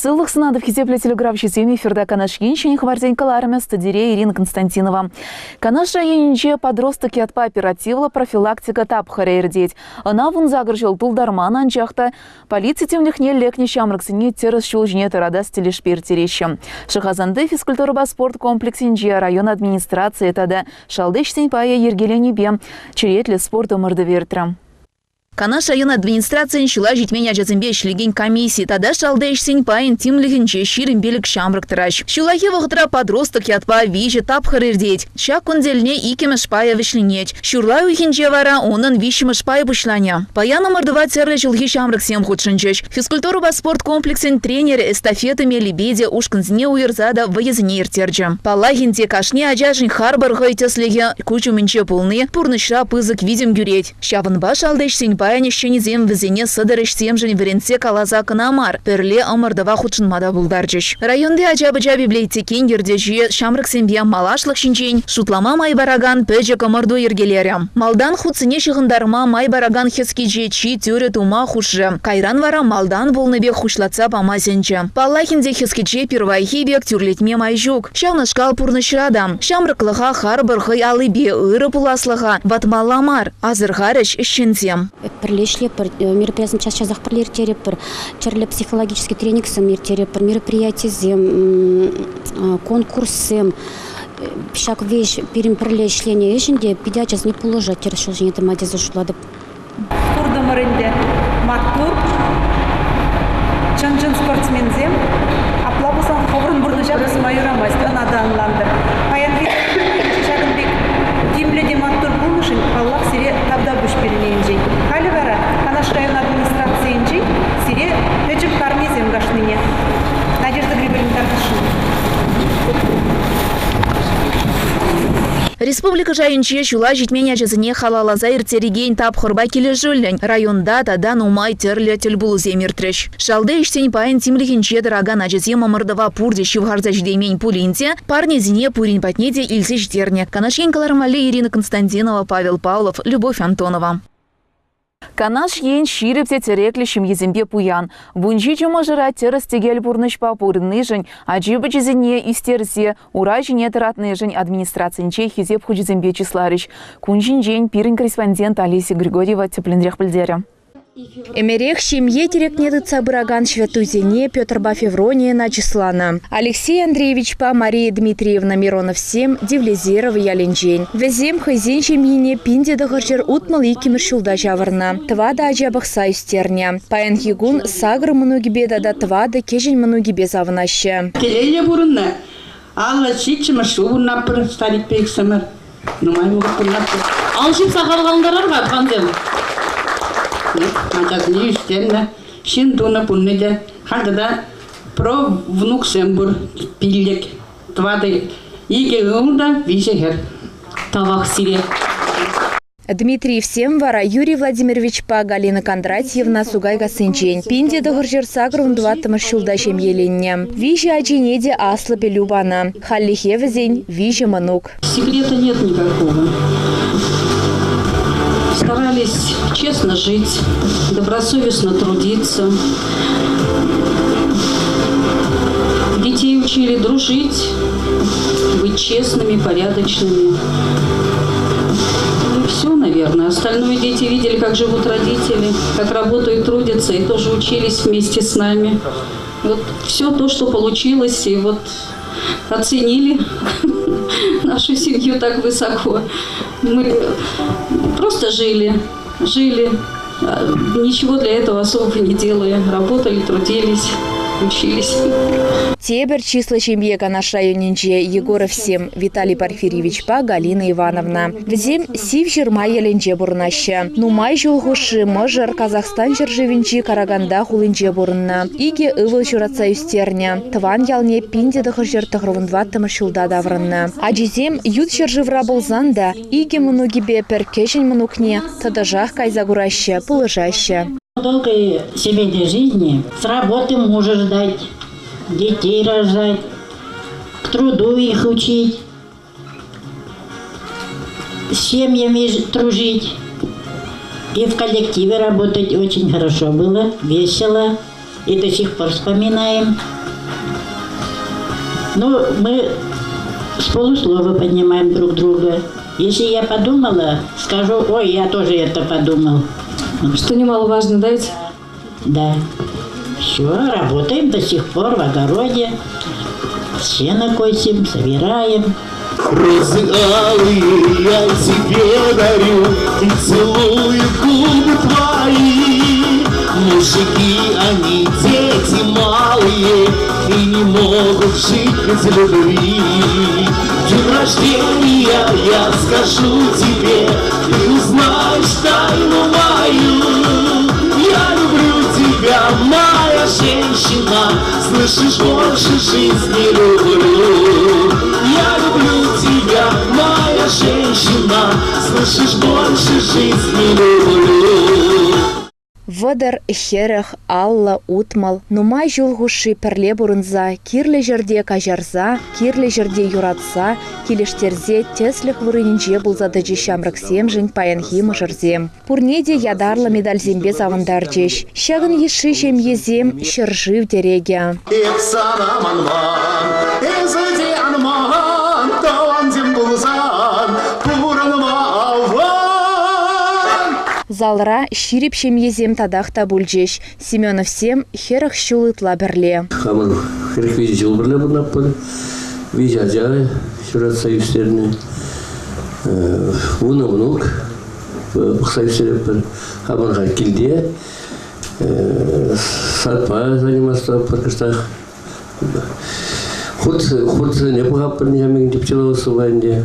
Ссылых снадов хизепле телеграф чиземи ферда канаш енчень хварденькаларами стадире Ирина Константинова. Канаш районинче подросток от оперативла профилактика тапхаре ирдеть. Она вон загружил тулдарман анчахта. Полиция темных не лекни шамраксини террас шулжне тарада стилиш пертерещем. Шахазанды физкультура спорт комплексинче район администрации тада шалдыш сеньпая ергелени бе. Черетле спорта мордовертра. Канаш район администрации начала жить меня джазымбе шлеген комиссии. Тогда шалдыш сеньпаин тимлихинче ширим белик шамрак тараш. Шулахе вахтра подросток ятпа вижи тапхар ирдеть. Щак он дельне иким шпая вышленеть. Шурлаю ихинче вара онын вишим шпая бушланя. Паяна мордова терле жилхи шамрак сем худшинчеш. Физкультуру спорт комплексен тренер эстафетами лебедя ушканзне уерзада выездне иртерджа. Палахинте кашне аджашин харбар гайтеслеге кучу менче полны. Пурнышра пызык видим гюреть. Щаванба шалдыш сеньпа Паянищени зем везене сыдырыш семжен веренце калаза канамар. Перле омырдава худшынмада булдарчыш. Районде ажабыжа библиотекин ердежи шамрак сембе малашлык шинчень. Шутлама майбараган пөжі комырду ергелері. Малдан худсыне шығындарма майбараган хескиже чи тюре тума хушжы. Кайран вара малдан волныбе хушлаца памазенче. Паллахинде хескиже первайхибек тюрлетме майжук. Шавнышкал пурнышрада. Шамраклыха харбырхы алыбе ыры пуласлыха. Ватмаламар. Азырхарыш ищензем. Прилешли мероприятия сейчас прлертере чарле психологический тренинг самиртере мероприятия конкурсы шаг вещь перемпрлешление ешенде педиатрис не положат тершилжение это мать зашлады. Турдамаринде мактур чанжин спортсмензем аплабусан ховрун бурдыжа біз майырамайыз анаданланды. Паянви шагынбек тимледе мактур булмышын Аллах сире табда бүш берінейінжей. Халі бара Канаш район администрациянжей сире пөчіп кармезем гашныне. Надежда Григорьевна Тартышын. Республика жайынче шула житменя жазыне халалаза иртереген тапхырба келе жүлін. Районда тадан умай терлі тілбулу земіртріш. Шалды іштен пайын тимлихінче дыраган ажызе мамырдава пурде шивгарза жидеймен пулинте, парне зіне пурин патнеде илсе ждерне. Канашен калармале Ирина Константинова, Павел Павлов, Любовь Антонова. Канаш ен ширепте тереклишим езембе пуян. Бунжи чумажыра терестегел бурнышпа пурныжын, аджибы чизене истерзе, уражине таратныжын администрациянче хизеп худжизембе числарыш. Кунжин жен пирин корреспондент Олеся Григорьева теплендрех пыльдеря. Эмерех семье терекнеты цабыраган Швятузене Петр Феврония Начислана. Алексей Андреевич па Мария Дмитриевна Миронов 7 Девлезерова Яленджень. Везем хозяин семьине пинде дохарчер утмал и кимершулда жаварна. Твада аджабах саюстерня. Паян хигун сагр многибе да твада кежень многибе завнаще. Келеле бурунна. Алла чичима шубунна пыр старик пексамар. Нумай мугупунна пыр. Алшып сақалғандарарға қандем. Мачазни үстенна, шин туна пуннеде, хандада про внук сембур пиллек, твады, иге гумда вишехер. Тавах сире. Дмитрий Всемвара, Юрий Владимирович па, Галина Кондратьевна, Сугайга Сынчень. Пинде дохаржер сагрун дваттамыр шулдашем еленне. Вижи аджинеде аслапе любана. Халлихе везень, вижи манук. Секрета нет никакого. Старались честно жить, добросовестно трудиться. Детей учили дружить, быть честными, порядочными. И все, наверное. Остальное дети видели, как живут родители, как работают, трудятся, и тоже учились вместе с нами. Вот все то, что получилось, и вот оценили нашу семью так высоко. Мы просто жили, ничего для этого особо не делая, работали, трудились, учились. Тебер числа семье Канаш районинче Егоров 7 Виталий Порфирьевич па, Галина Ивановна. Взем сив жирма еленче бурнаща. Нумай жолгуши мажар Казахстан жиржевинчи Караганда хулинче бурнна. Иге ывыл журатса юстерня. Тван ялне пинде дохожер тахрувындваттамыр шулда даврынна. Аджизем ют жиржевра болзанда. Иге многибе перкешень мнукне. Тадажах кайзагураща, положаща. Долгой семейной жизни с работы мужа ждать, детей рожать, к труду их учить, с семьями дружить и в коллективе работать очень хорошо было, весело. и до сих пор вспоминаем. Но мы с полуслова понимаем друг друга. Если я подумала, скажу, ой, я тоже это подумал. Что немаловажно, да ведь? Да. Все, работаем до сих пор в огороде. Сено косим, собираем. Розы алые я тебе дарю и целую губы твои. Мужики, они дети малые и не могут жить без любви. День рождения я скажу тебе, ты узнаешь тайну мою. Я люблю тебя, моя женщина, слышишь, больше жизни люблю. Я люблю тебя, моя женщина, слышишь, больше жизни люблю. Вадар херах алла утмал, нумай жулгуши перле бурынза, кирле жерде кажарза, кирле жерде юратса, килештерзе теслих вырынинче булзады жешамрак семжин паянхима жерзем. Пурнеде ядарлы медаль зембе завындар жеш. Шагын еши жем езем, шыржив дереге. Залра ширип езем тадахта бульжеш. Семенов сем херах шулытла берле. Хаман херах визи жыл бірле бұрнаппын. Визи ажай, шырат союзтеріне. Уны внук, союзтереппін. Хаманға келде. Сатпа заниматься в Паркыштах. Ход не погаппын, ямин дептиловасы вайнде.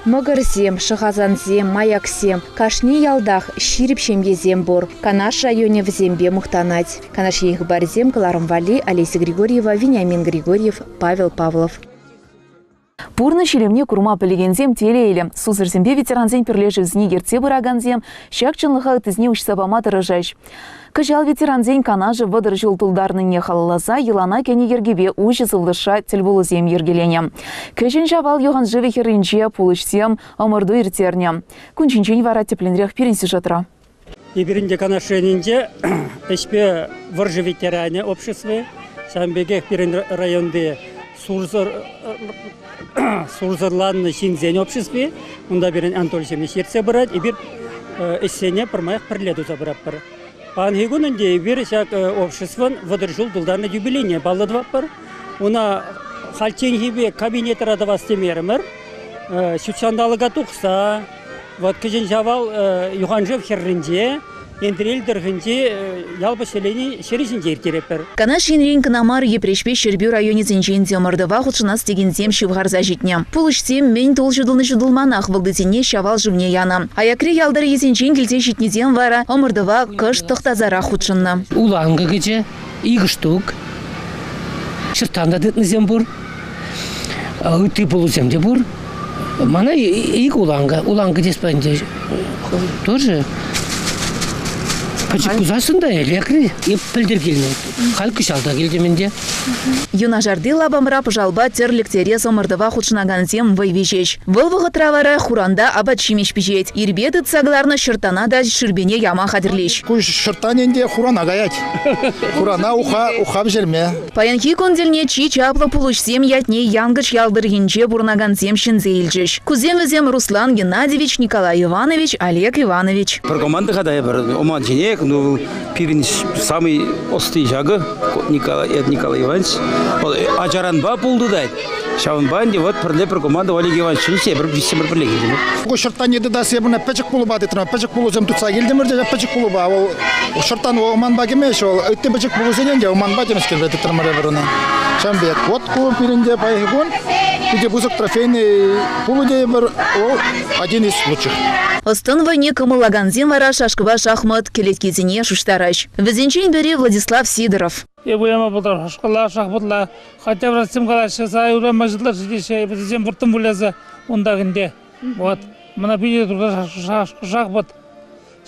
Мыгырзем, шахазанзем, маяксем, кашни ялдах, ширипшем езем бор. Канаш районе в зембе мухтанать. Канаш ех барзем, Кларом Вали, Олеся Григорьева, Вениамин Григорьев, Павел Павлов. Пурны шелемне курма пілігензем телейлі. Сузырзембе ветеранзен пірлежі знигерте бұраганзем, шак чынлыға тізне учсабама тырыжаш. Кажал ветеранзен канажы вадыр жыл тұлдарны не халалаза, елана кәне ергебе ұжы зылдыша тілбулызем ергелене. Кәжін жавал йоған живе херінже пулышсем омырду ертерне. Күнчінчен вара тепленрех перен сюжетра. Еберінде канашенінде эшпе варжы ветеране обществе, самбегех перен районде Сурзарланны шинзен обществе, онда берен Антольшемне шерце барад, и бир эссене пырмаях пірледу забыраппыр. Панхигунынде бир шак обществон вадыржул дулдарны юбилейне балладваппыр. Она хальченхибе кабинет радовастемермір, шутшандалыга тухса, вот кежен жавал юханжев херринде, Эндрель дыргынде ялба селени шережинде ертереппір. Канаш енрен кынамар епрешпе Шербю районе зенженде омырдыва худшынас дегензем шивғарза жетне. Пулышсем мен тол жудылны жудылманах вылдызене шавал жывне яна. Аякре ялдары езенжен келте жетнезем вара омырдыва кыш тықтазара худшынны. Уланга гыже 2 штук. Шыртанда дытнызем бур. Ты полуземде бур. Мана ик уланга. Уланга деспанде тоже. Качып кузасында элекри и пілдергеліне. Халқы шалда келдеменде. Юнажарды лабамра пожалба терліктере зомырдыва худшынаганзем вайвежеш. Вылвығы травара хуранда абат шимеш пижет. Ирбеды цагларны шыртана да шырбене яма хадырлеш. Куш шыртаненде хурана гаять. Хурана ухаб жерме. Паянки конделне чи чаплы пулышсем ятне янгыч ялдыргенче бурнаганзем шинзейлжеш. Кузем Руслан Геннадьевич, Николай Иванович, Олег Иванович. Про команды хадай бір оман женек, ну пирин самый острый жагы Николай Иванович. Ажаранба пулды дайд. Шаунбанде вот про команду Олег Иванович бір бисемір бірлеге. Ко шыртанеде да себіне пәчік пулы бады тұрна. Пәчік пулы зем тұтса келдемірде пәчік пулы ба. Ол шыртан оманба кемеш, ол өтте пәчік пулы зененде оманба темес келбеті тұрмыры біріне. Шамбек, вот ку пиринде пайығын, где бузык трофейный пулыде бір, ол один из лучших. Остын войне кымылаганзем вара шашкыва шахмат келеткезіне шуштараш. Візенчен бері Владислав Сидоров. Я буяма бұлдар шашқала шахматла, хотя бір сымқала шаса, урама жылдар жидеше, бізен бұртым бұляза ондағынде. Вот, мына бейде тұрда шахмат.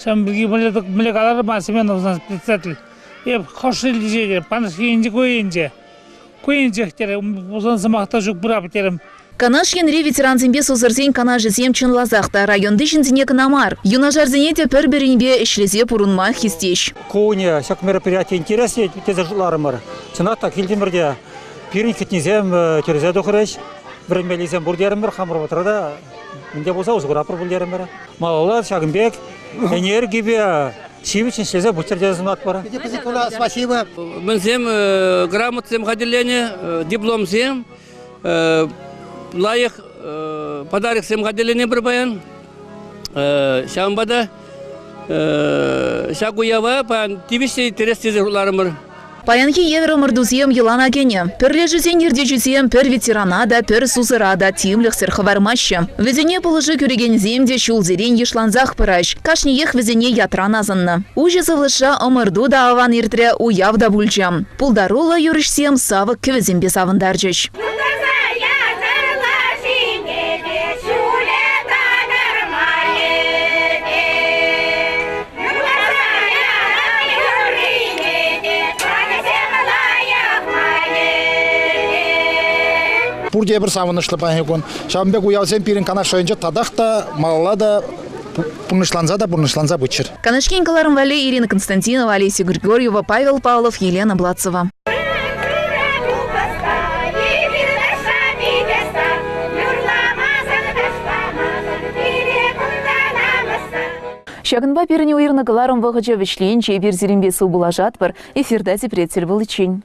Шам бірге мүлек алары ма Семенов у нас председатель. Еп қошыл жеге, панышки енде көйенде. Көйенде әктері, ұзан сымақта жүк бұра бітерім. Канаш енре ветеран зембе созырзен канажы земчен лазақта районды жінзіне кінамар. Юнажарзіне те пір-бірінбе ішлезе пұрынма хистеш. Коуне, всяк мероприятие интереснее, те жыларымыр. Чыната келдемірде пирин кетнезем терезе дұқырыш, бірінбелезем бұрдерімір, қамыр отырда, менде болса ұзғырапыр бұлдерімір. Малалар, Шагынбек, әнер кебе, Сивичин шлезе бутердезім атпара. Спасибо. Мен зем грамот зем хаделене, диплом зем, лайық подарок зем хаделене бір баян. Шамбада шагуява пан тивиште терестезе уларымыр. Паянки евро мырдузем елана гене. Перле жүзен ерде жүзем пер ветеранада, пер сузырада тимліх сырхывармашы. Везене положи күреген земде шулзерен ешланзақ пыраш. Кашни ех везене ятран азынны. Уже завлыша омырду да аван иртре уявда бульчам. Пулдарула юрышсем савык кевезембе савындаржыш. Пурде бір савынышлы пахекон. Шамбек уявсен пирин канаш шойынча тадақта, малала да пурнышланза бычыр. Канашкен каларым вали Ирина Константинова, Олеся Григорьева, Павел Павлов, Елена Блацова. Шагынба періне уйырны каларым вағыча вішлейін чейбер зерембесі бұлажат бір эфирда депретсел бұл için.